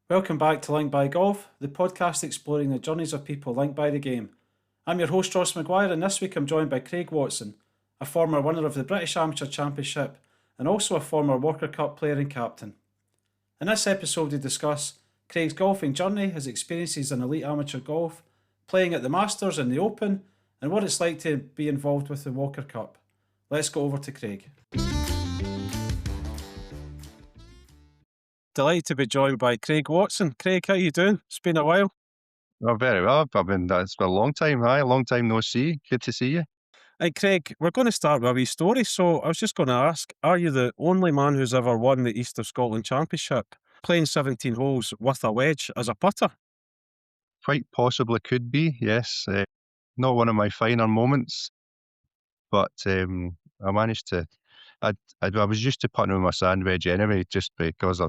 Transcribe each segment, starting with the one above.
Welcome back to Linked by Golf, the podcast exploring the journeys of people linked by the game. I'm your host Ross Maguire, and this week I'm joined by Craig Watson, a former winner of the British Amateur Championship and also a former Walker Cup player and captain. In this episode we discuss Craig's golfing journey, his experiences in elite amateur golf, playing at the Masters and the Open, and what it's like to be involved with the Walker Cup. Let's go over to Craig. Delighted to be joined by Craig Watson. Craig, how you doing? It's been a while. Oh, very well. It's been a long time. Hi, long time no see. Good to see you. Hey, Craig, we're going to start with a wee story. So I was just going to ask, are you the only man who's ever won the East of Scotland Championship, playing 17 holes with a wedge as a putter? Quite possibly could be, yes. Not one of my finer moments, but I managed to. I was used to putting with my sand wedge anyway, just because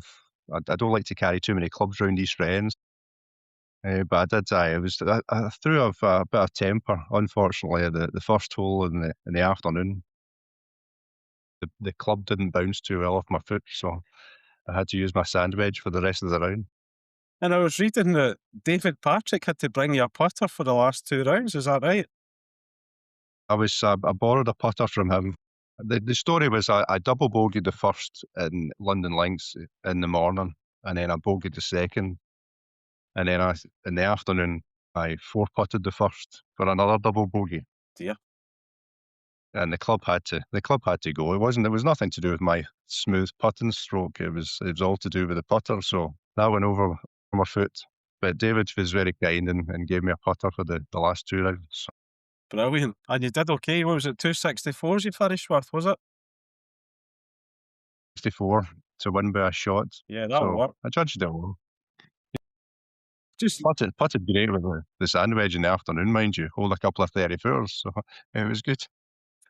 I don't like to carry too many clubs around these friends. But I did. I threw a bit of temper, unfortunately, at the first hole in the afternoon. The club didn't bounce too well off my foot, so I had to use my sand wedge for the rest of the round. And I was reading that David Patrick had to bring you a putter for the last two rounds. Is that right? I borrowed a putter from him. The story was I double bogeyed the first in London Links in the morning, and then I bogeyed the second, and then in the afternoon I four putted the first for another double bogey. Dear. And the club had to go. There was nothing to do with my smooth putting stroke. It was all to do with the putter. So that went over my foot. But David was very kind and gave me a putter for the last two rounds. Brilliant. And you did okay. What was it, 264s you finished with, was it? 64 to win by a shot. Yeah, that'll work. I judged it well. Just Putted great with the sand wedge in the afternoon, mind you. Hold a couple of 30 footers, so it was good.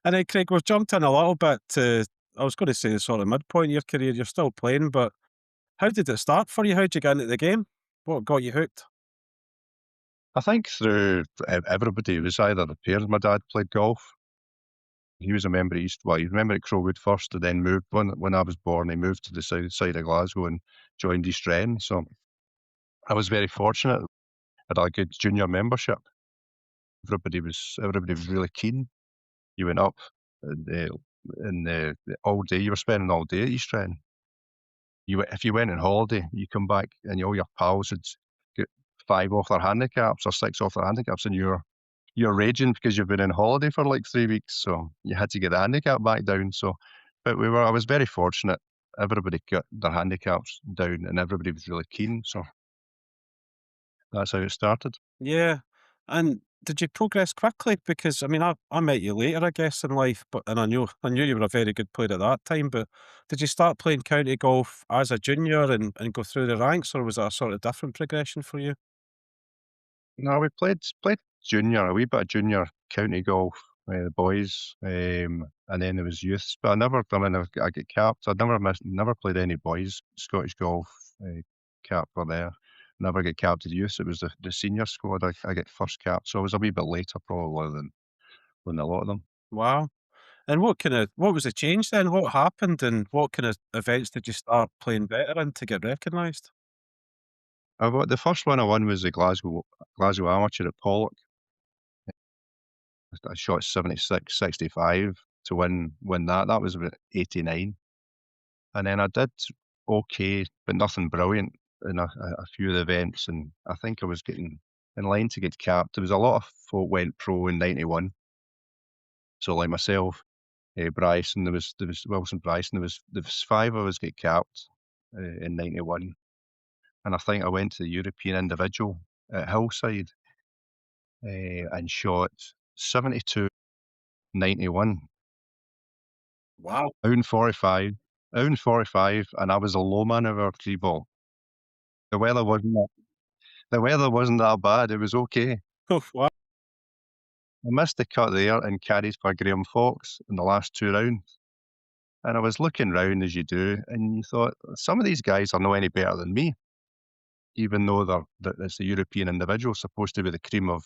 And then, Craig, we've jumped in a little bit to, I was going to say, the sort of midpoint of your career. You're still playing, but how did it start for you? How did you get into the game? What got you hooked? I think through everybody. It was either the parents. My dad played golf. He was a member at he was a member at Crowwood first, and then moved when I was born. He moved to the south side of Glasgow and joined East Wren. So I was very fortunate. I had a good junior membership. Everybody was really keen. You went up and all day. You were spending all day at East Wren. If you went on holiday, you come back and all your pals had get 5 off their handicaps or 6 off their handicaps, and you're raging because you've been on holiday for like 3 weeks, so you had to get the handicap back down. So, but I was very fortunate. Everybody got their handicaps down, and everybody was really keen. So that's how it started. Yeah. And did you progress quickly? Because I mean, I met you later, I guess, in life, and I knew you were a very good player at that time. But did you start playing county golf as a junior and go through the ranks, or was that a sort of different progression for you? No, we played junior, a wee bit of junior county golf, the boys, and then there was youths. But I get capped. Never played any boys Scottish golf cap for there. Never get capped at youths. It was the senior squad I get first cap. So I was a wee bit later probably than a lot of them. Wow. And what was the change then? What happened, and what kind of events did you start playing better in to get recognised? The first one I won was the Glasgow Amateur at Pollock. I shot 76, 65 to win that. That was about 89. And then I did okay, but nothing brilliant in a few of the events. And I think I was getting in line to get capped. There was a lot of folk went pro in 91. So like myself, Bryson, there was Wilson Bryson, there was 5 of us get capped in 91. And I think I went to the European individual at Hillside and shot 72, 91. Wow. Out 45, and I was a low man of our three ball. The weather wasn't that bad. It was okay. Oh, wow. I missed the cut there and carries by Graham Fox in the last 2 rounds. And I was looking round as you do, and you thought, some of these guys are no any better than me, even though it's the European individual, supposed to be the cream of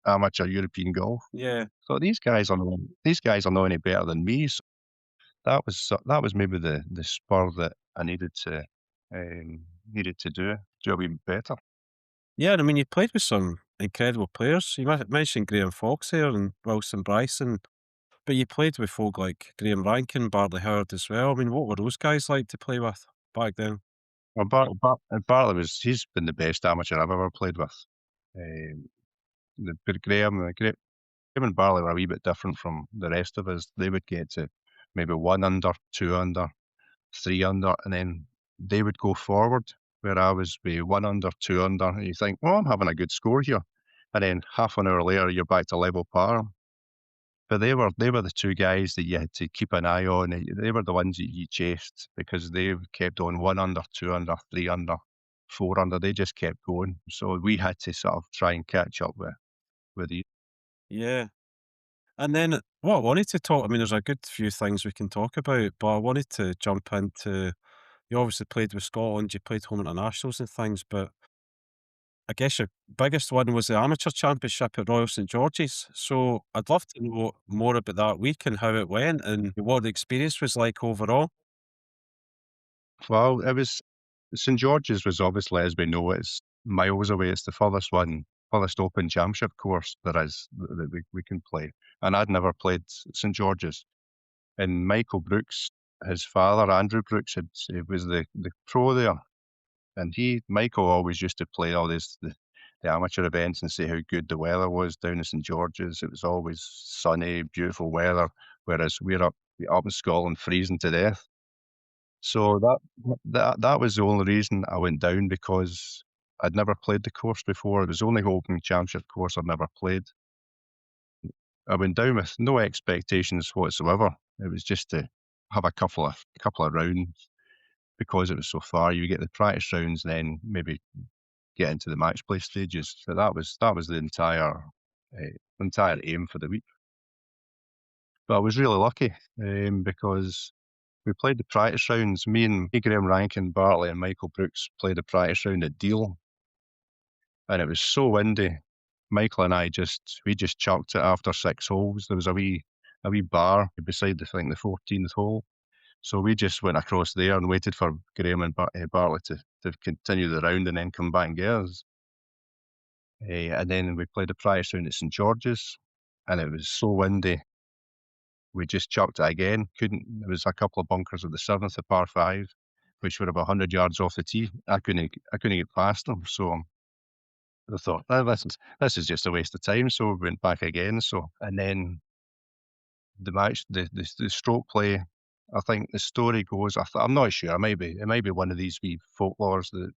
amateur European golf. Yeah. So these guys are no any better than me. So that was maybe the spur that I needed to needed to do a wee bit better. Yeah, and I mean, you played with some incredible players. You mentioned Graham Fox there and Wilson Bryson, but you played with folk like Graham Rankin, Bartley Howard as well. I mean, what were those guys like to play with back then? Well, Bartley he's been the best amateur I've ever played with. Um, but Graham and Bartley were a wee bit different from the rest of us. They would get to maybe 1 under, 2 under, 3 under, and then they would go forward, where I was be 1 under, 2 under, and you think, "Oh, I'm having a good score here." And then half an hour later, you're back to level par. But they were the 2 guys that you had to keep an eye on. They were the ones that you chased because they kept on 1 under, 2 under, 3 under, 4 under. They just kept going. So we had to sort of try and catch up with these. Yeah. And then what I wanted to talk, I mean, there's a good few things we can talk about, but I wanted to jump into, you obviously played with Scotland, you played home internationals and things, but I guess your biggest one was the amateur championship at Royal St George's. So I'd love to know more about that week and how it went and what the experience was like overall. Well, it was St George's was obviously, as we know, it's miles away. It's the furthest open championship course there is that we can play. And I'd never played St George's. And Michael Brooks, his father, Andrew Brooks, he was the pro there. And Michael always used to play all the amateur events and say how good the weather was down in St George's. It was always sunny, beautiful weather, whereas we're up in Scotland freezing to death. So that was the only reason I went down, because I'd never played the course before. It was the only Open Championship course I'd never played. I went down with no expectations whatsoever. It was just to have a couple of rounds because it was so far. You get the practice rounds, then maybe get into the match play stages. So that was the entire aim for the week. But I was really lucky, because we played the practice rounds. Me, Graham Rankin, Bartley, and Michael Brooks played a practice round at Deal, and it was so windy. Michael and we just chucked it after 6 holes. There was a wee bar beside the 14th hole, so we just went across there and waited for Graham and Bartley to continue the round and then come back and get us. And then we played a practice round at St George's, and it was so windy. We just chucked it again. Couldn't. There was a couple of bunkers at the seventh, a par five, which were about 100 yards off the tee. I couldn't get past them. So I thought, this is just a waste of time. So we went back again. And then the match, the stroke play. I think the story goes. I'm not sure. It might be one of these wee folklores that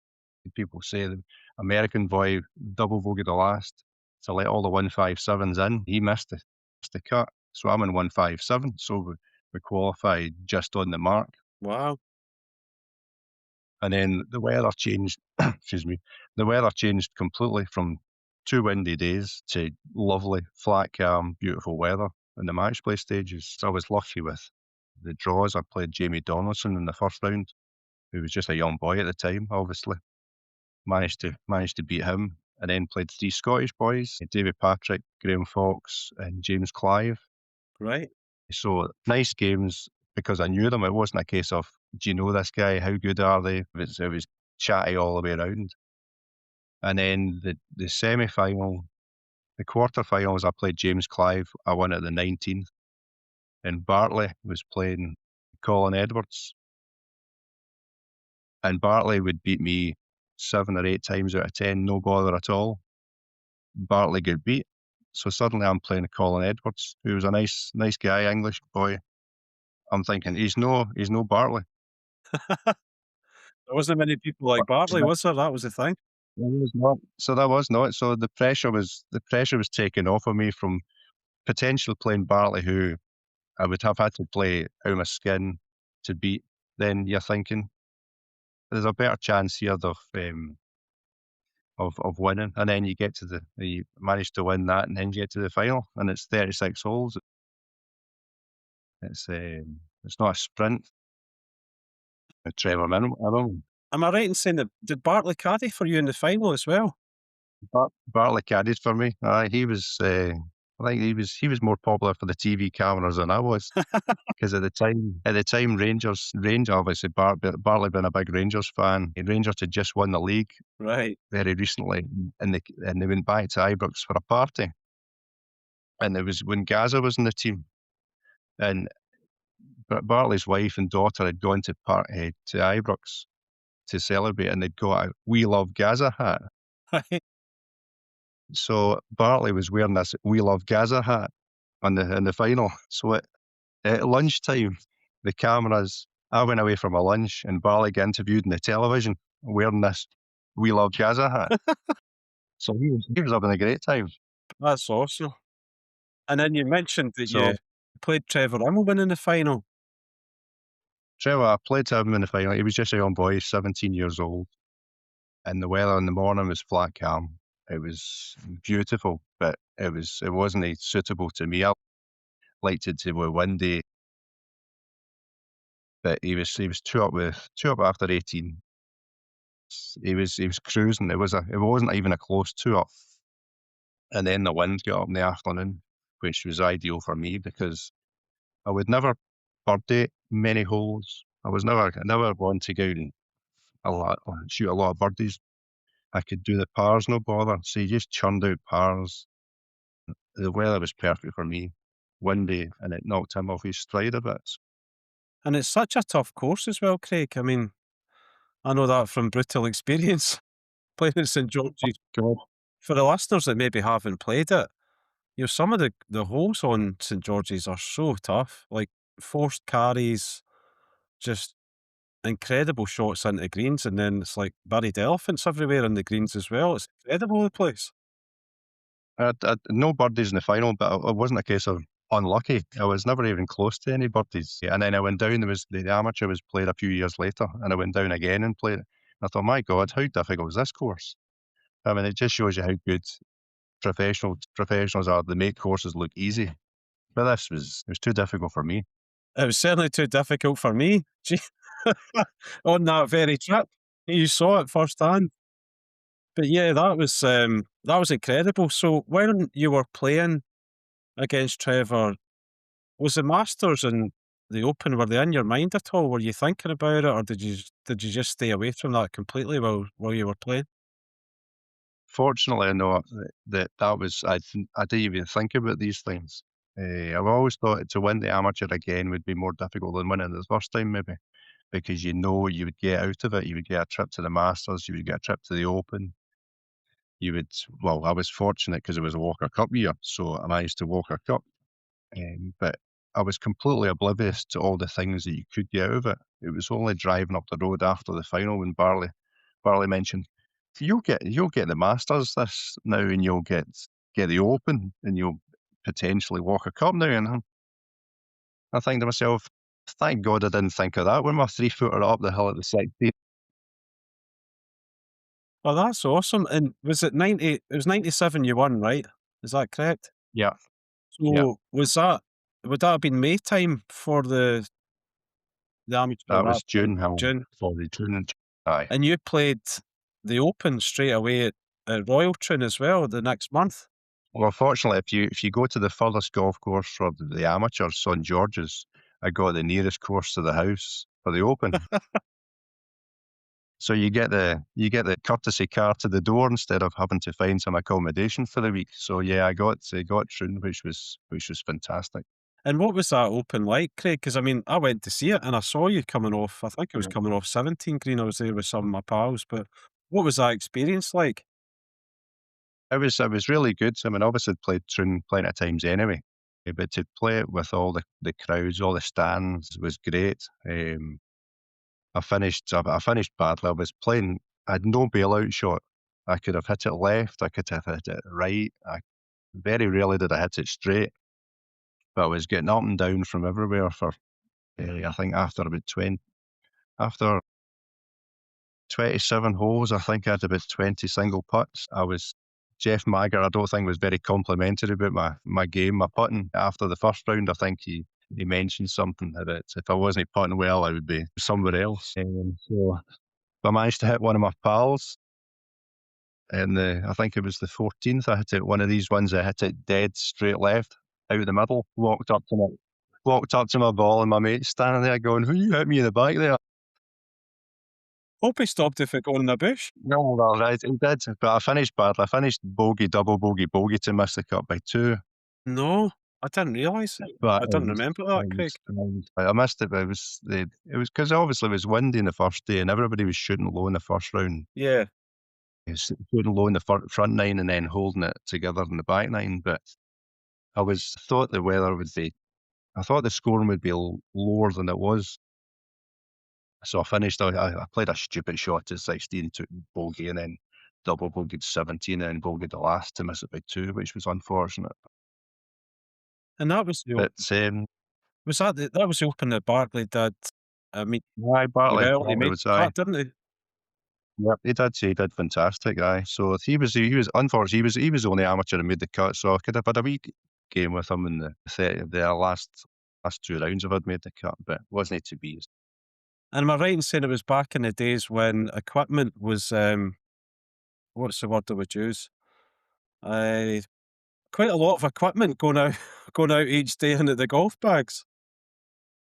people say. The American boy double bogeyed the last to let all the 157s in. He missed the cut. So I'm in 157. So we qualified just on the mark. Wow. And then the weather changed. Excuse me. The weather changed completely from 2 windy days to lovely, flat, calm, beautiful weather in the match play stages. I was lucky with the draws. I played Jamie Donaldson in the first round, who was just a young boy at the time, obviously. Managed to beat him, and then played 3 Scottish boys, David Patrick, Graham Fox, and James Clive. Right. So nice games because I knew them. It wasn't a case of, "Do you know this guy? How good are they?" It was chatty all the way around. And then the semi-final, the quarterfinals, I played James Clive. I won at the 19th, and Bartley was playing Colin Edwards, and Bartley would beat me 7 or 8 times out of 10, no bother at all. Bartley got beat, so suddenly I'm playing Colin Edwards, who was a nice guy, English boy. I'm thinking he's no Bartley. There wasn't many people like But Bartley, was there? That was the thing. that was not. So that was not. So the pressure was taken off of me from potentially playing Bartley, who I would have had to play out of my skin to beat. Then you're thinking there's a better chance here of winning, and then you manage to win that, and then you get to the final, and it's 36 holes. It's not a sprint. Trevor Immelman. Am I right in saying that did Bartley caddy for you in the final as well? Bartley caddied for me. He was. I think he was more popular for the TV cameras than I was. Because at the time, Rangers obviously Bartley being a big Rangers fan, Rangers had just won the league Right. very recently, and they went back to Ibrox for a party, and it was when Gaza was in the team, and Bartley's wife and daughter had gone to Ibrox to celebrate, and they'd got a "We Love Gaza" hat. Right. So Bartley was wearing this "We Love Gaza" hat in the final. So at lunchtime, the cameras, I went away from a lunch and Barley got interviewed on the television wearing this "We Love Gaza" hat. So he was having a great time. That's awesome. And then you mentioned that So you played Trevor Immelman in the final. Trevor, I played him in the final. He was just a young boy, 17 years old. And the weather in the morning was flat calm. It was beautiful, but it wasn't suitable to me. I liked it to be windy, but he was two up after 18. He was cruising. It wasn't even a close two up. And then the wind got up in the afternoon, which was ideal for me because I would never birdie many holes. I never want to go out and shoot a lot of birdies. I could do the pars, no bother. So you just churned out pars. The weather was perfect for me, windy, and it knocked him off his stride a bit. And it's such a tough course as well, Craig. I mean, I know that from brutal experience playing at St George's. God. For the listeners that maybe haven't played it, some of the holes on St George's are so tough, like forced carries, just incredible shots into greens, and then it's like buried elephants everywhere in the greens as well. It's incredible, the place. I no birdies in the final, but it wasn't a case of unlucky. I was never even close to any birdies. And then I went down. There was the amateur was played a few years later, and I went down again and played it. And I thought, my God, how difficult is this course? I mean, it just shows you how good professionals are. They make courses look easy, but it was too difficult for me. It was certainly too difficult for me. Gee, on that very trip, you saw it firsthand. But yeah, that was incredible. So when you were playing against Trevor, was the Masters and the Open, were they in your mind at all? Were you thinking about it, or did you just stay away from that completely while you were playing? Fortunately, I know that was I didn't even think about these things. I've always thought to win the amateur again would be more difficult than winning the first time, maybe, because you would get out of it. You would get a trip to the Masters, you would get a trip to the Open. I was fortunate because it was a Walker Cup year, so I managed to Walker Cup. But I was completely oblivious to all the things that you could get out of it. It was only driving up the road after the final when Barley mentioned, you'll get the Masters this now, and you'll get the Open, and you'll potentially Walker Cup now. And I think to myself, thank God I didn't think of that when my 3-footer up the hill at the 16th. Oh, that's awesome. And was it 90? It was 97 you won, right? Is that correct? Yeah, yeah, So would that have been May time for the amateur that was wrap? June. June. For the June. Aye. And you played the Open straight away at Royal Troon as well the next month. Well, fortunately, if you go to the furthest golf course for the amateurs, St George's, I got the nearest course to the house for the Open. So you get the courtesy car to the door instead of having to find some accommodation for the week. So yeah, I got Troon, which was fantastic. And what was that Open like, Craig? Because I mean, I went to see it and I saw you coming off. I think it was coming off 17 green. I was there with some of my pals. But what was that experience like? It was really good. I mean, obviously I'd played Troon plenty of times anyway, but to play it with all the crowds, all the stands was great. I finished badly. I had no bailout shot. I could have hit it left. I could have hit it right. Very rarely did I hit it straight, but I was getting up and down from everywhere for, I think after 27 holes, I think I had about 20 single putts. Jeff Magger, I don't think was very complimentary about my game, my putting. After the first round, I think he mentioned something about if I wasn't putting well, I would be somewhere else. So I managed to hit one of my pals, I think it was the 14th. I hit it one of these ones. I hit it dead straight left out the middle. Walked up to my ball, and my mate's standing there going, "Who you hit me in the back there?" Hope he stopped if it going in the bush. No, well, right, he did, but I finished badly. I finished bogey, double bogey, bogey to miss the cut by two. No, I didn't realise it. But I it didn't was, remember I that, Craig. was, I was, I missed it, but it was because obviously it was windy in the first day, and everybody was shooting low in the first round. Yeah. Shooting low in the front nine and then holding it together in the back nine. But thought the weather would be, I thought the scoring would be lower than it was. So I finished. I played a stupid shot at 16, took bogey, and then double bogeyed 17, and then bogeyed the last to miss it by two, which was unfortunate. And that was the But that was the Open that Barkley did. I mean, aye, he Bartley made was the cut, didn't he? Yep, he did fantastic, aye. So he was unfortunate. He was the only amateur that made the cut. So I could have had a wee game with him in the last two rounds if I'd made the cut, but wasn't it to be. And am I right in saying it was back in the days when equipment was, what's the word I would use? Uh, Quite a lot of equipment going out going out each day into the golf bags.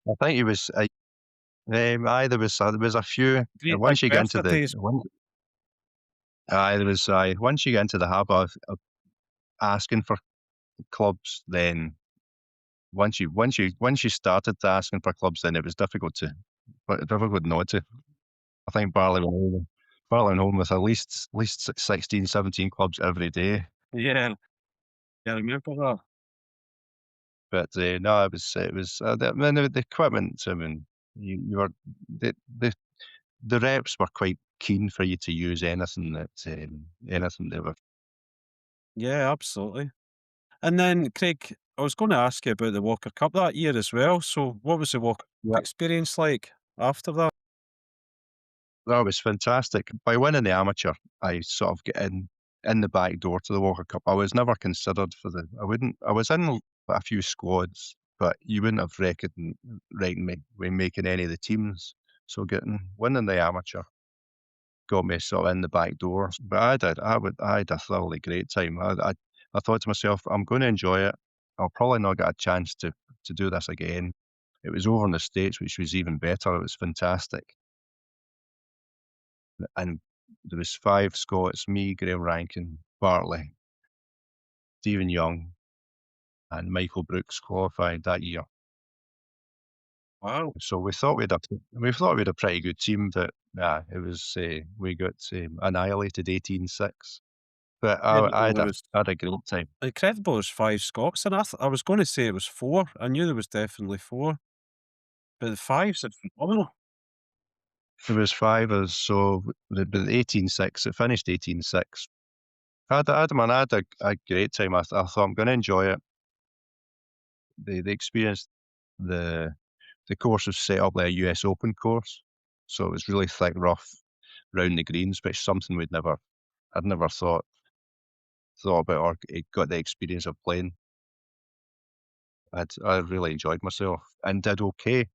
I think he was. Aye, there was a few. Great big Once you get into birthday the days. aye, there was once you get into the habit of asking for clubs, then once you started to asking for clubs, then it was difficult not to. I think Barley went home with at least 16, 17 clubs every day. Yeah, yeah, I remember that. But no, I mean, the equipment. I mean, you were the reps were quite keen for you to use anything they were. Yeah, absolutely. And then, Craig, I was going to ask you about the Walker Cup that year as well. So, what was the Walker Cup Yeah, experience like after that? that was fantastic. By winning the amateur, I sort of get in the back door to the Walker Cup. I was never considered for the. I wouldn't. I was in a few squads, but you wouldn't have reckoned me when making any of the teams. So winning the amateur got me sort of in the back door. But I had a thoroughly great time. I thought to myself, I'm going to enjoy it. I'll probably not get a chance to do this again. It was over in the States, which was even better. It was fantastic. And there was five Scots, me, Graham Rankin, Bartley, Stephen Young, and Michael Brooks qualified that year. Wow. So we thought we had a pretty good team, but it was we got annihilated 18-6. But I I, didn't I know had there a was I had a great time. incredible. There's five Scots, and I was going to say it was four. I knew there was definitely four, but the fives are phenomenal. There was five of us, so the 18-6, it finished 18-6. I had a great time. I thought I'm going to enjoy it. The experience, the the course was set up like a US Open course, so it was really thick, rough round the greens, which is something I'd never thought about or got the experience of playing. I really enjoyed myself and did okay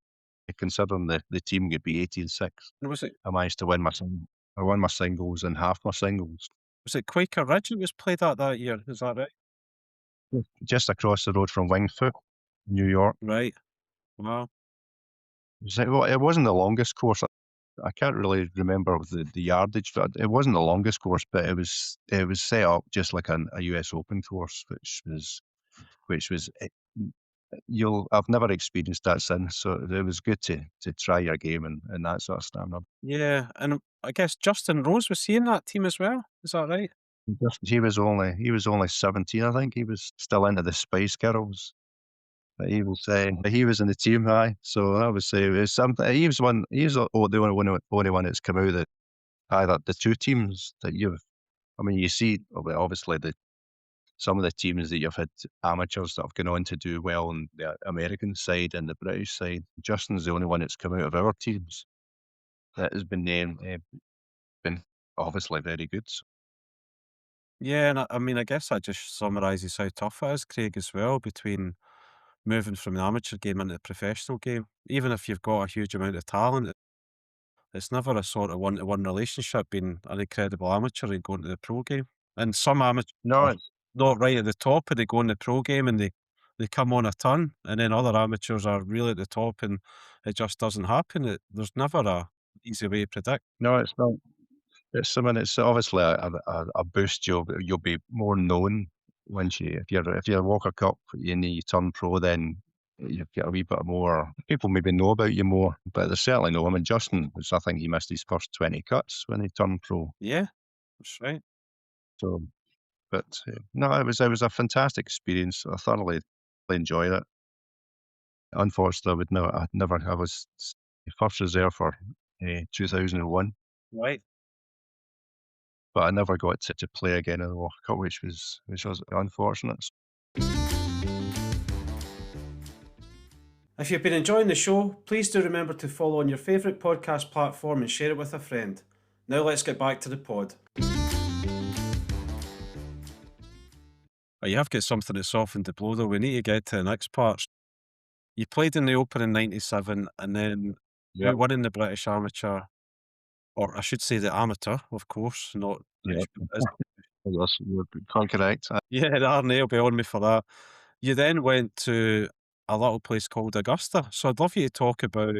considering the team could be 18-6. And I managed to I won my singles and half my singles. was it Quaker Ridge it was played at that year? Is that right? Just across the road from Wingfoot, New York. Right. Wow. Well, it wasn't the longest course. I can't really remember the yardage, but it wasn't the longest course, but it was set up just like a US Open course, which was I've never experienced that since, so it was good to try your game and that sort of standard. Yeah, and I guess Justin Rose was he in that team as well? Is that right? He was only 17, I think. He was still into the Spice Girls. But he was in the team high, so I would say it was something. The only one that's come out that either the two teams that I mean, you see, obviously some of the teams that you've had amateurs that have gone on to do well on the American side and the British side. Justin's the only one that's come out of our teams that has been named, been obviously very good. So, Yeah, and I mean, I guess that just summarises how tough it is, Craig, as well, between moving from the amateur game into the professional game. Even if you've got a huge amount of talent, It's never a sort of one-to-one relationship being an incredible amateur and going to the pro game. And some amateurs No, are not right at the top and they go in the pro game and they come on a ton, and then other amateurs are really at the top and it just doesn't happen. There's never a easy way to predict. no, it's not. It's obviously a boost. You'll be more known once if you're a Walker Cup and you turn pro, then you've got a wee bit more people maybe know about you more. But they certainly know. I mean, Justin I think he missed his first 20 cuts when he turned pro. Yeah, that's right. So, but no, it was a fantastic experience. I thoroughly enjoyed it. Unfortunately, I was first reserve for 2001. Right. But I never got to play again in the Walker Cup, which was unfortunate. If you've been enjoying the show, please do remember to follow on your favourite podcast platform and share it with a friend. Now let's get back to the pod. You have got something to soften the blow though. We need to get to the next part. You played in the Open in '97 and then Yep. winning the British Amateur, or I should say the Amateur, of course, not British. Yep. Yes, you're correct. Yeah, the RNA will be on me for that. You then went to a little place called Augusta. So I'd love you to talk about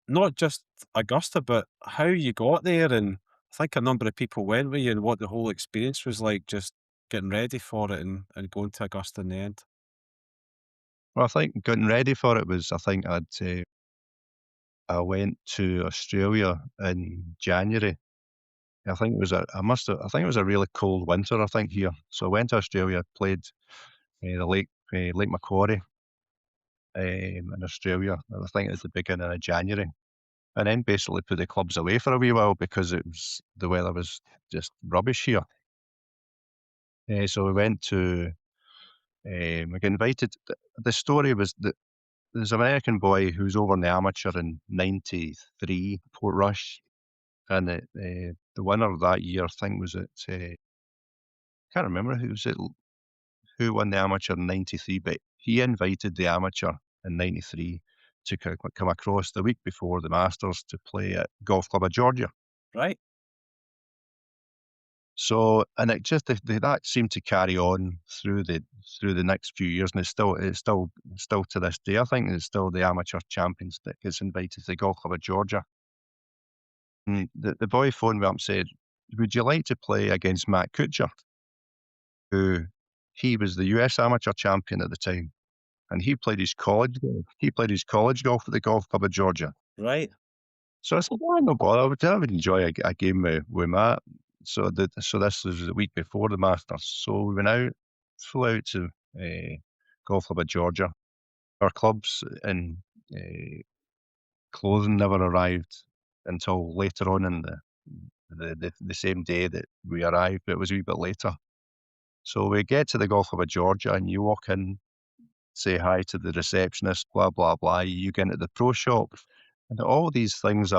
not just Augusta, but how you got there. And I think a number of people went with you and what the whole experience was like, just getting ready for it and going to Augusta in the end. Well, I think getting ready for it was, I went to Australia in January. I think it was a really cold winter, I think, here. So I went to Australia, played the Lake Macquarie in Australia. I think at the beginning of January. And then basically put the clubs away for a wee while because the weather was just rubbish here. So we went to, we got invited. The story was that there's an American boy who's over in the amateur in '93, Portrush, and the winner of that year, I think, was it. Can't remember who won the amateur in '93, but he invited the amateur in '93 to come across the week before the Masters to play at Golf Club of Georgia. Right. So, and it just that seemed to carry on through the next few years, and it's still to this day. I think it's still the amateur champions that gets invited to the Golf Club of Georgia. And the boy phoned me up and said, "Would you like to play against Matt Kuchar, who he was the US amateur champion at the time, and he played his college golf. He played his college golf at the Golf Club of Georgia." Right. So I said, "Oh, no bother. I would enjoy a game with Matt." So this was the week before the Masters. So we went out, flew out to Golf Club of Georgia. Our clubs and clothing never arrived until later on in the same day that we arrived, but it was a wee bit later. So we get to the Golf Club of Georgia, and you walk in, say hi to the receptionist, blah blah blah. You get into the pro shop, and all these things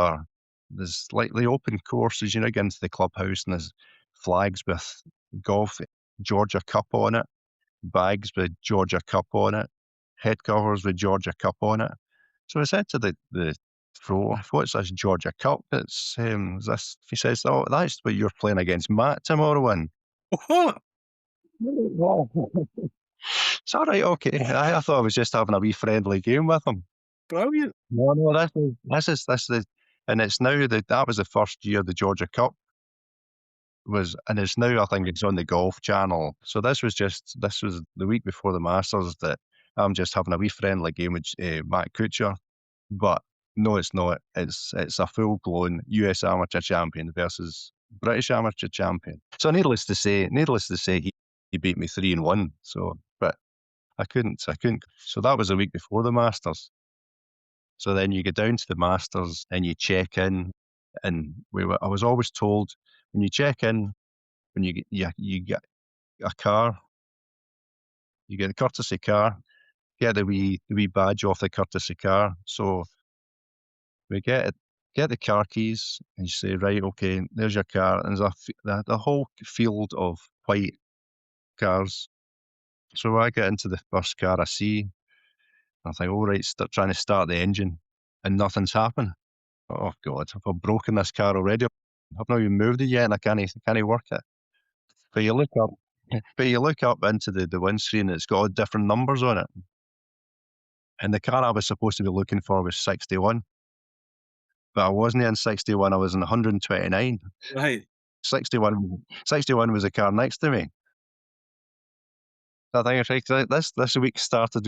there's like the open courses. You get into the clubhouse, and there's flags with Golf Georgia Cup on it, bags with Georgia Cup on it, head covers with Georgia Cup on it. So I said to the pro, "What's this Georgia Cup? It's this." He says, "Oh, that's what you're playing against Matt tomorrow in." It's all right, okay. I thought I was just having a wee friendly game with him. Brilliant. No, this is and it's now that was the first year the Georgia Cup was, and it's now, I think it's on the Golf Channel. So this was the week before the Masters that I'm just having a wee friendly game with Matt Kuchar, but no, it's not. It's a full blown US amateur champion versus British amateur champion. So needless to say, he beat me 3-1. So, but I couldn't. So that was a week before the Masters. So then you get down to the Masters and you check in, and I was always told when you check in, when you get a car, you get a courtesy car, get the wee badge off the courtesy car. So we get the car keys, and you say, right, okay, there's your car, and there's the whole field of white cars. So I get into the first car I see, I think, all right, start trying to start the engine, and nothing's happened. oh God, I've broken this car already. I've not even moved it yet, and I can't work it. But you look up, into the windscreen, and it's got all different numbers on it. And the car I was supposed to be looking for was 61, but I wasn't in 61. I was in 129. Right. 61 was the car next to me. I think it's like this week started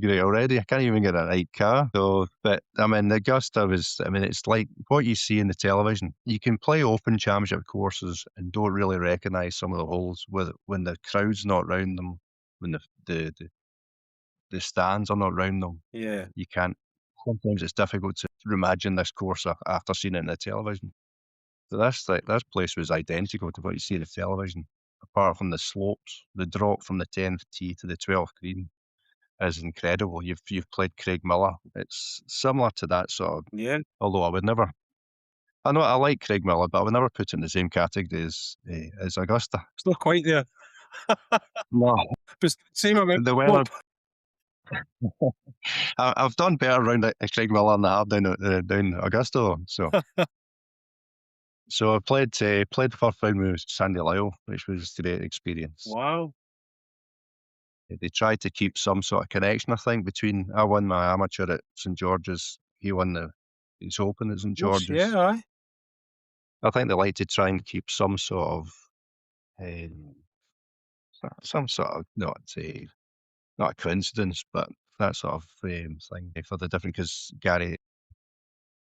great already. I can't even get a right car. So, but I mean, Augusta was. I mean, it's like what you see in the television. You can play open championship courses and don't really recognise some of the holes when the crowd's not round them, when the stands are not round them. Yeah. You can't. Sometimes it's difficult to imagine this course after seeing it in the television. So this place was identical to what you see in the television, apart from the slopes. The drop from the 10th tee to the 12th green is incredible. You've played Craig Miller. It's similar to that sort of. Yeah. Although I would never. I know I like Craig Miller, but I would never put it in the same category as Augusta. It's not quite there. No, But same amount the of weather. slope. I've done better around at Craig Miller than I have down Augusta, though. So. So I played the first round with Sandy Lyle, which was a great experience. Wow. They tried to keep some sort of connection, I think, between. I won my amateur at St George's. He won his Open at St George's. Yeah, aye. I think they like to try and keep some sort of, not a coincidence, but that sort of thing for the different. Because Gary,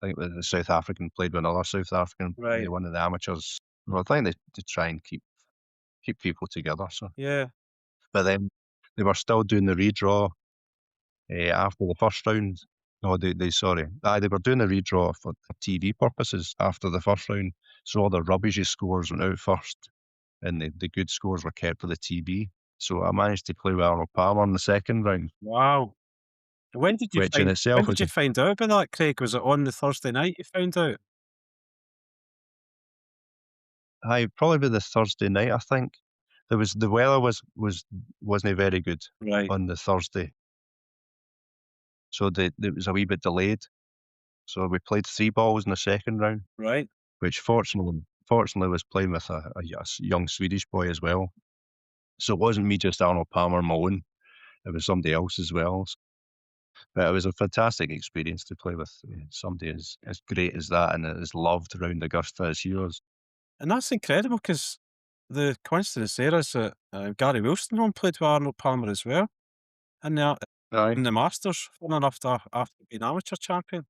I think the South African played with another South African, Right. one of the amateurs. Well, I think they try and keep people together. So. Yeah. But then they were still doing the redraw after the first round. No, they were doing the redraw for TV purposes after the first round. So all the rubbishy scores went out first, and the good scores were kept for the TV. So I managed to play with Arnold Palmer in the second round. Wow. When did you Which in itself was find out about that, Craig? Was it on the Thursday night you found out? probably by the Thursday night, I think. The weather wasn't very good Right. on the Thursday, so it was a wee bit delayed. So we played 3 balls in the second round, Right. which fortunately was playing with a young Swedish boy as well. So it wasn't me, just Arnold Palmer on my own. It was somebody else as well. But it was a fantastic experience to play with somebody as great as that and as loved around Augusta as he was. And that's incredible because the coincidence there is that Gary Wilson played with Arnold Palmer as well. And Aye. in the Masters, fun enough after being amateur champion.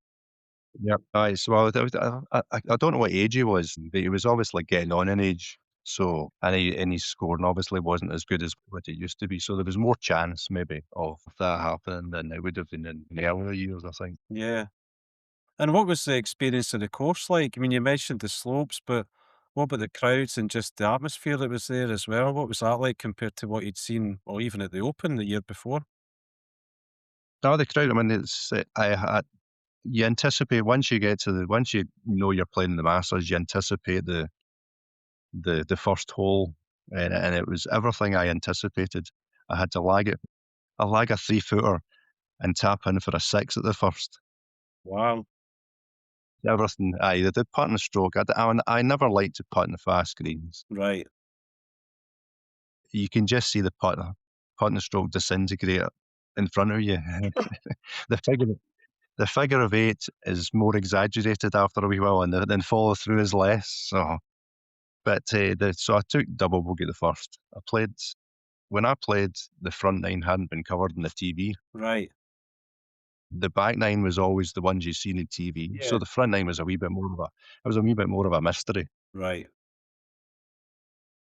Yep. Aye. So I don't know what age he was, but he was obviously getting on in age. So and his scoring obviously wasn't as good as what it used to be. So there was more chance maybe of that happening than it would have been in the earlier years, I think. Yeah. And what was the experience of the course like? I mean, you mentioned the slopes, but what about the crowds and just the atmosphere that was there as well? What was that like compared to what you'd seen, or even at the Open the year before? No, the crowd. I mean, you anticipate once you know you're playing the Masters, you anticipate the first hole, and it was everything I anticipated. I had to lag a 3-footer and tap in for a 6 at the first. Wow. Everything. The putt and stroke. I never liked to putt in the fast greens. Right. You can just see the putt and stroke disintegrate in front of you. The figure of 8 is more exaggerated after a wee while, and then follow through is less. So, but so I took double bogey the first. When I played, the front 9 hadn't been covered in the TV. Right. The back 9 was always the ones you see in the TV. Yeah. So the front 9 was a wee bit more of a mystery. Right.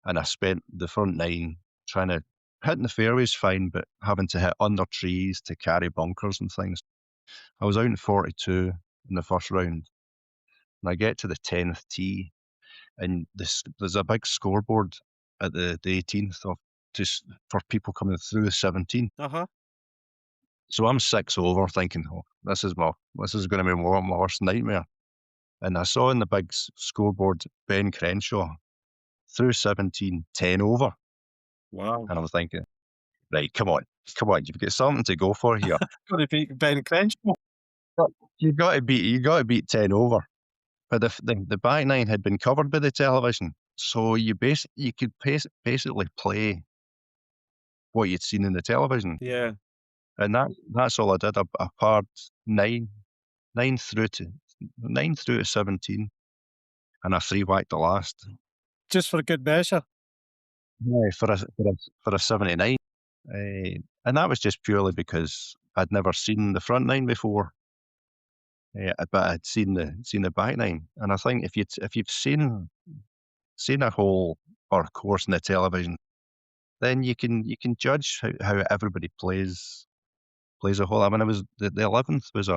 And I spent the front 9 trying to hitting the fairways fine, but having to hit under trees to carry bunkers and things. I was out in 42 in the first round, and I get to the 10th tee, and there's a big scoreboard at the 18th for people coming through the 17th. Uh-huh. So I'm 6 over, thinking, oh, this is going to be my worst nightmare. And I saw in the big scoreboard Ben Crenshaw through 17, 10 over. Wow. And I was thinking, right, come on, you've got something to go for here. Got to beat Ben Crenshaw. But you got to beat 10 over. But the back nine had been covered by the television, so you could basically play what you'd seen in the television, Yeah. and that's all I did. I parred nine through to 17, and I three whacked the last. Just for good measure. Yeah, for a 79, and that was just purely because I'd never seen the front nine before. But I'd seen the back nine, and I think if you've seen a hole or a course in the television, then you can judge how everybody plays a hole. I mean, it was the 11th was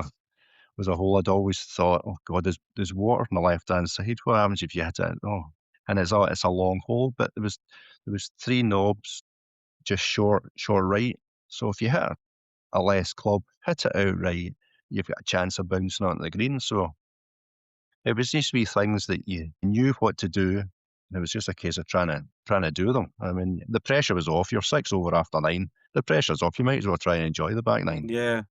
a hole I'd always thought, oh God, there's water on the left hand side. What happens if you hit it? Oh, and it's a long hole, but there was three knobs just short right. So if you hit a less club, hit it out right, you've got a chance of bouncing onto the green. So it was these wee things that you knew what to do. And it was just a case of trying to do them. I mean, the pressure was off. You're 6 over after 9. The pressure's off. You might as well try and enjoy the back nine. Yeah.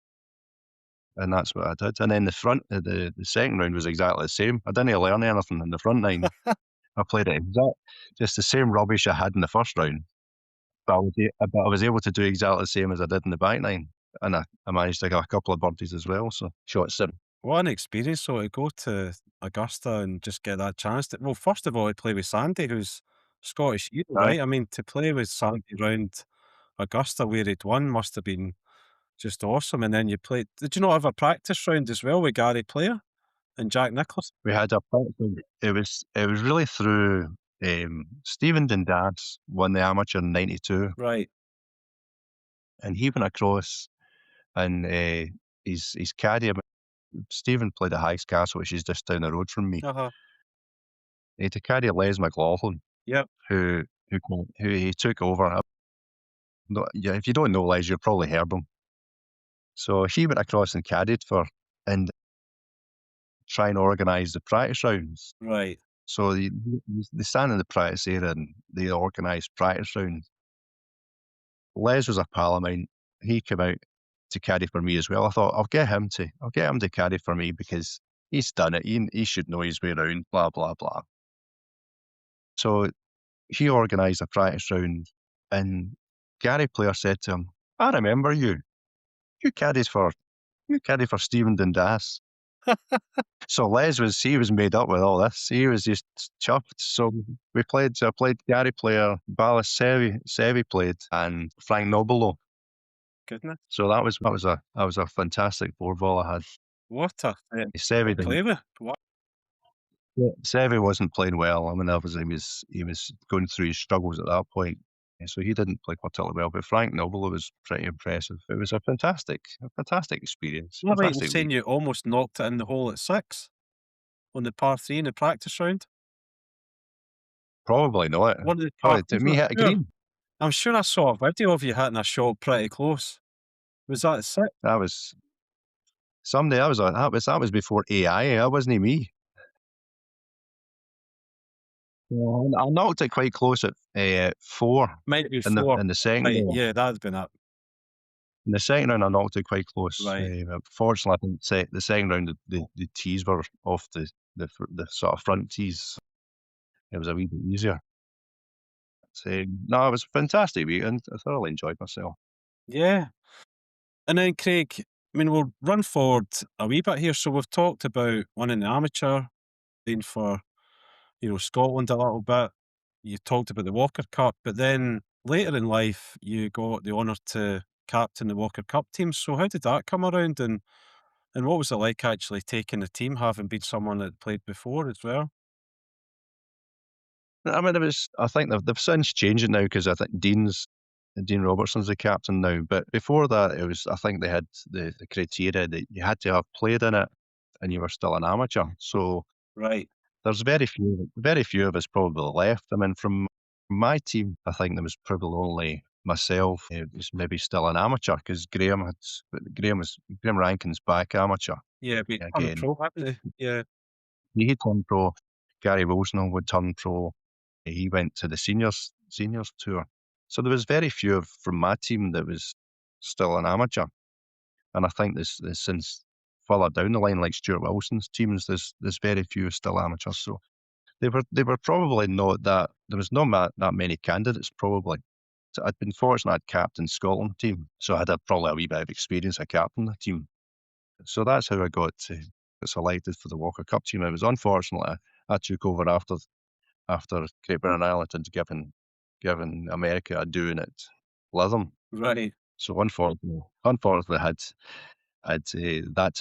And that's what I did. And then the second round was exactly the same. I didn't learn anything in the front nine. I played it just the same rubbish I had in the first round. But I was able to do exactly the same as I did in the back nine. And I managed to get a couple of birdies as well. So shot 7. What an experience, so to go to Augusta and just get that chance to, well, first of all, to play with Sandy, who's Scottish hero, Aye. right? I mean, to play with Sandy round Augusta where he'd won must have been just awesome. And then you played, did you not have a practice round as well with Gary Player and Jack Nicklaus? We had a it was really through Stephen Dundas won the amateur in '92, Right. and he went across and his caddy. Stephen played at Highs Castle, which is just down the road from me. Uh-huh. He had a caddy Les McLaughlin, Yep. who he took over. Yeah, if you don't know Les, you've probably heard him. So he went across and caddied and try and organise the practice rounds. Right. So they stand in the practice area and they organise practice rounds. Les was a pal of mine. He came out to caddy for me as well. I thought I'll get him to caddy for me because he's done it. He should know his way around. Blah blah blah. So he organised a practice round, and Gary Player said to him, "I remember you. You caddied for Stephen Dundas." So Les was made up with all this. He was just chuffed. So I played Gary Player, Ballas Sevi played, and Frank Nobilo. Goodness. So that was a fantastic board ball I had. What a Sevi didn't play with. What? Sevi wasn't playing well. I mean, obviously he was going through his struggles at that point, so he didn't play particularly well. But Frank Nobilo was pretty impressive. It was a fantastic experience. Am I right in Fantastic saying week. you almost knocked it in the hole at 6 on the par 3 in the practice round? Probably not. One of the Probably par to 3s, me hit a green. I'm sure I saw a video of you hitting a shot pretty close. Was that at 6? That was someday. That was before AI. That wasn't me. Yeah, I knocked it quite close at 4 Might be in 4. the second Right, round. yeah, that'd been it. In the second round, I knocked it quite close. Right. Fortunately, I think the second round, the tees were off the sort of front tees. It was a wee bit easier. So, no, it was a fantastic weekend. I thoroughly enjoyed myself. Yeah. And then, Craig, I mean, we'll run forward a wee bit here. So we've talked about winning the amateur, being for, Scotland a little bit. You talked about the Walker Cup, but then later in life, you got the honour to captain the Walker Cup team. So how did that come around, and what was it like actually taking the team, having been someone that played before as well? I mean, I think they've since changed it now because I think Dean Robertson's the captain now. But before that, I think they had the criteria that you had to have played in it and you were still an amateur. So Right. there's very few of us probably left. I mean, from my team, I think there was probably only myself was maybe still an amateur because Graham Rankin's back amateur Yeah, we again. pro, haven't they? Yeah. He turned pro. Gary Wilson would turn pro. He went to the seniors tour. So there was very few from my team that was still an amateur. And I think this since further down the line, like Stuart Wilson's teams, there's very few still amateurs. So they were probably not that. There was not that many candidates probably. So I'd been fortunate. I'd captained Scotland team, so I had probably a wee bit of experience at captaining the team. So that's how I got selected for the Walker Cup team. It was unfortunately I took over after Great Britain and Ireland had given America a doing at Lytham. Right. So unfortunately, I had that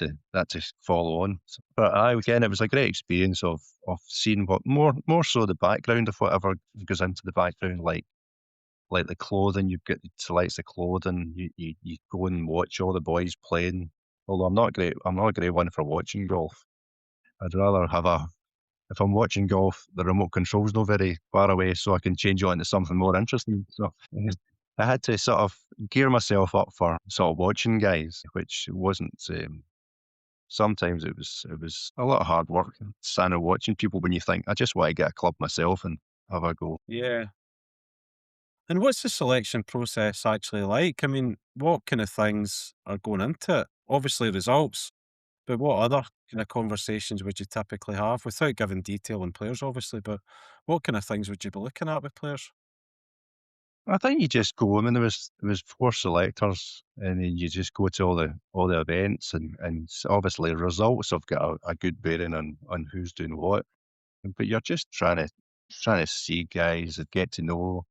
to follow on. But again, it was a great experience of seeing what more so the background of whatever goes into the background, like the clothing. You've got selects the clothing. You go and watch all the boys playing. Although I'm not a great one for watching golf. I'd rather have if I'm watching golf, the remote control's not very far away, so I can change it into something more interesting. So I had to sort of gear myself up for sort of watching guys, which wasn't. Sometimes it was a lot of hard work standing watching people when you think I just want to get a club myself and have a go. Yeah. And what's the selection process actually like? I mean, what kind of things are going into it? Obviously, results, but what other kind of conversations would you typically have without giving detail on players, obviously? But what kind of things would you be looking at with players? I think you just go. I mean, there was four selectors, and then you just go to all the events, and obviously results have got a good bearing on who's doing what. But you're just trying to see guys and get to know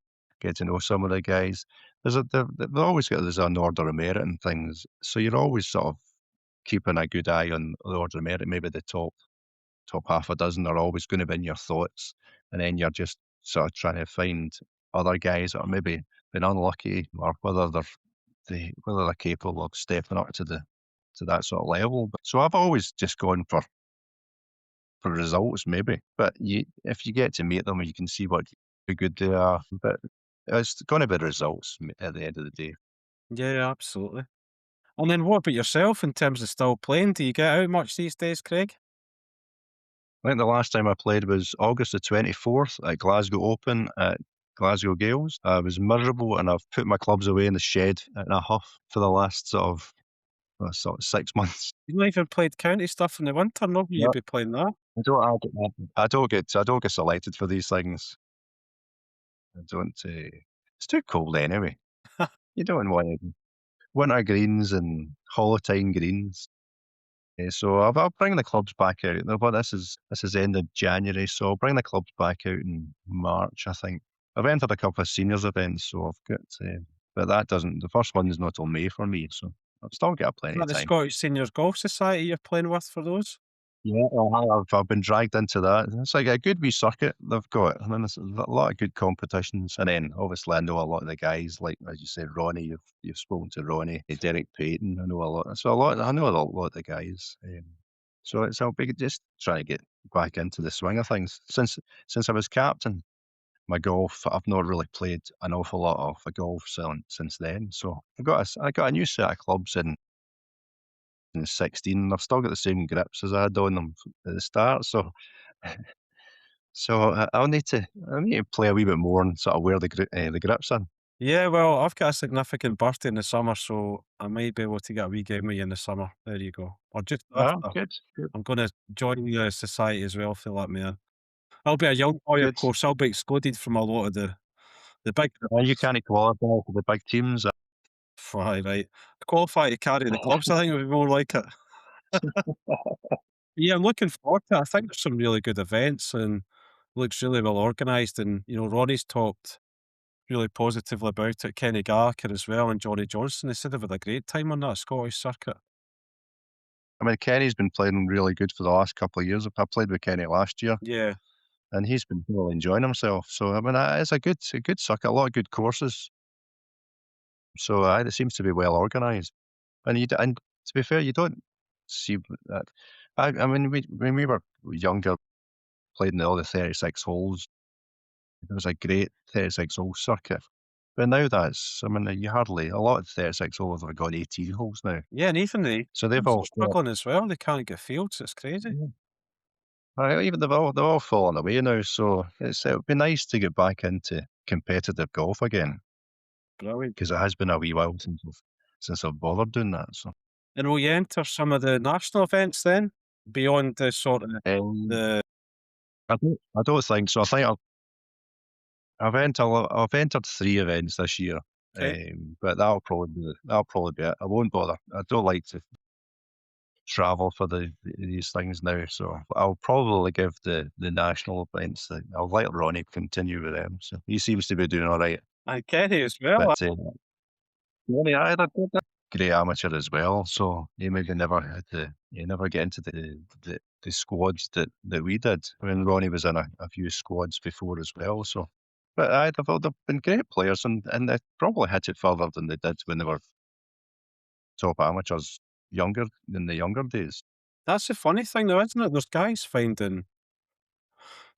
some of the guys. There's an order of merit and things, so you're always sort of keeping a good eye on the order of merit. Maybe the top half a dozen are always going to be in your thoughts, and then you're just sort of trying to find other guys that are maybe been unlucky or whether they're capable of stepping up to that sort of level. So I've always just gone for results, maybe. But if you get to meet them, you can see how good they are. But it's going to be results at the end of the day. Yeah, absolutely. And then what about yourself in terms of still playing? Do you get out much these days, Craig? I think the last time I played was August the 24th at Glasgow Open at Glasgow Gales. I was miserable and I've put my clubs away in the shed in a huff for the last sort of 6 months. You've not even played county stuff in the winter, no? You'd No, be playing that. I don't get selected for these things. I don't. It's too cold anyway. You don't want winter greens and Holotine greens. So I'll bring the clubs back out. No, but this is end of January, so I'll bring the clubs back out in March, I think. I've entered a couple of seniors events, so I've got. But that doesn't. The first one is not till May for me, so I've still got Is plenty that of the time. Scottish Seniors Golf Society you're playing with for those? Yeah, I've been dragged into that. It's like a good wee circuit they've got. I mean, there's a lot of good competitions, and then obviously I know a lot of the guys, like as you said, Ronnie. You've spoken to Ronnie, Derek Payton. I know a lot. So a lot. I know a lot of the guys. So I'll be just trying to get back into the swing of things. Since I was captain, my golf I've not really played an awful lot of a golf since then. So I got a new set of clubs in 16, and I've still got the same grips as I had on them at the start. So I'll need to play a wee bit more and sort of wear the grips in. Yeah, well, I've got a significant birthday in the summer, so I might be able to get a wee game with you in the summer. There you go. Or just Ah, after. good, good, I'm going to join the society as well if they let me in. I'll be a young boy, of good. course. I'll be excluded from a lot of the big. And you can't qualify for the big teams. Aye, right. Qualify to carry the clubs, I think would be more like it. Yeah, I'm looking forward to it. I think there's some really good events and looks really well organised. And, Ronnie's talked really positively about it. Kenny Gallagher as well and Johnny Johnson. They said they've had a great time on that Scottish circuit. I mean, Kenny's been playing really good for the last couple of years. I played with Kenny last year, Yeah. and he's been really enjoying himself. So I mean, it's a good circuit, a lot of good courses. So it seems to be well organised. And to be fair, you don't see that. I mean, when we were younger, played in all the 36 holes. It was a great 36 hole circuit. But now I mean, a lot of 36 holes have got 18 holes now. Yeah, and even the So they've teams are all got, struggling as well. They can't get fields. It's crazy. yeah. Even they've all fallen away now. So it would be nice to get back into competitive golf again Brilliant. because it has been a wee while since I've bothered doing that. So And will you enter some of the national events then? Beyond the sort of Um, the I don't think so. I think I've entered 3 events this year, okay. but that'll probably be it. I won't bother. I don't like to travel for these things now, so I'll probably give the national events. I'll let Ronnie continue with them. So he seems to be doing all right. And Kenny as well. But Ronnie, they're great amateur as well. So he maybe never never get into the squads that we did. I mean, Ronnie was in a few squads before as well. So, but they've been great players, and they probably hit it further than they did when they were top amateurs in the younger days. That's the funny thing though, isn't it? There's guys finding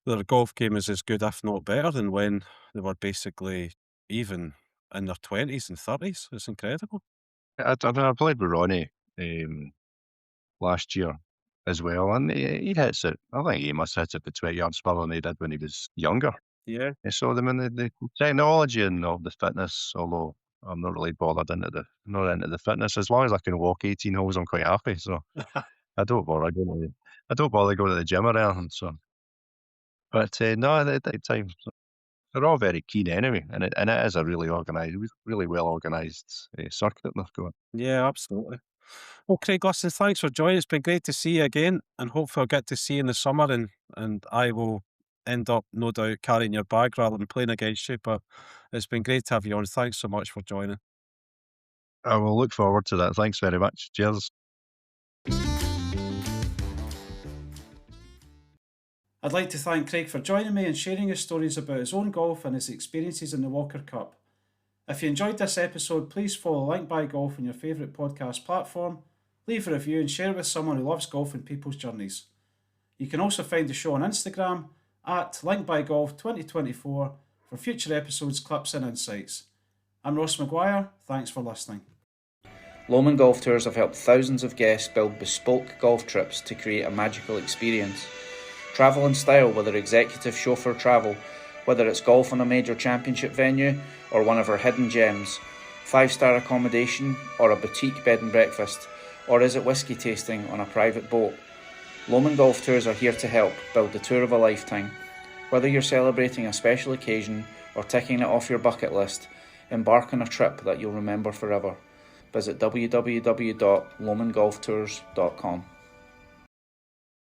their golf game is as good, if not better, than when they were basically even in their 20s and 30s. It's incredible. I played with Ronnie last year as well, and he hits it. I think he must hit it about 20 yards further than he did when he was younger. Yeah. So the technology and all the fitness, although I'm not really bothered not into the fitness. As long as I can walk 18 holes, I'm quite happy. So I don't bother going to the gym or anything. So, but no, the time they're all very keen anyway, and it is a really well organised circuit they've got. Yeah, absolutely. Well, Craig, listen, thanks for joining. It's been great to see you again, and hopefully I'll get to see you in the summer, and I will end up, no doubt, carrying your bag rather than playing against you. But it's been great to have you on. Thanks so much for joining. I will look forward to that. Thanks very much. Cheers. I'd like to thank Craig for joining me and sharing his stories about his own golf and his experiences in the Walker Cup. If you enjoyed this episode, please follow Link by Golf on your favourite podcast platform, leave a review and share it with someone who loves golf and people's journeys. You can also find the show on Instagram at LinkByGolf2024 for future episodes, clips and insights. I'm Ross McGuire, thanks for listening. Lomond Golf Tours have helped thousands of guests build bespoke golf trips to create a magical experience. Travel in style with our executive chauffeur travel, whether it's golf on a major championship venue or one of our hidden gems, 5-star accommodation or a boutique bed and breakfast, or is it whiskey tasting on a private boat? Lomond Golf Tours are here to help build the tour of a lifetime. Whether you're celebrating a special occasion or ticking it off your bucket list, embark on a trip that you'll remember forever. Visit www.lomondgolftours.com.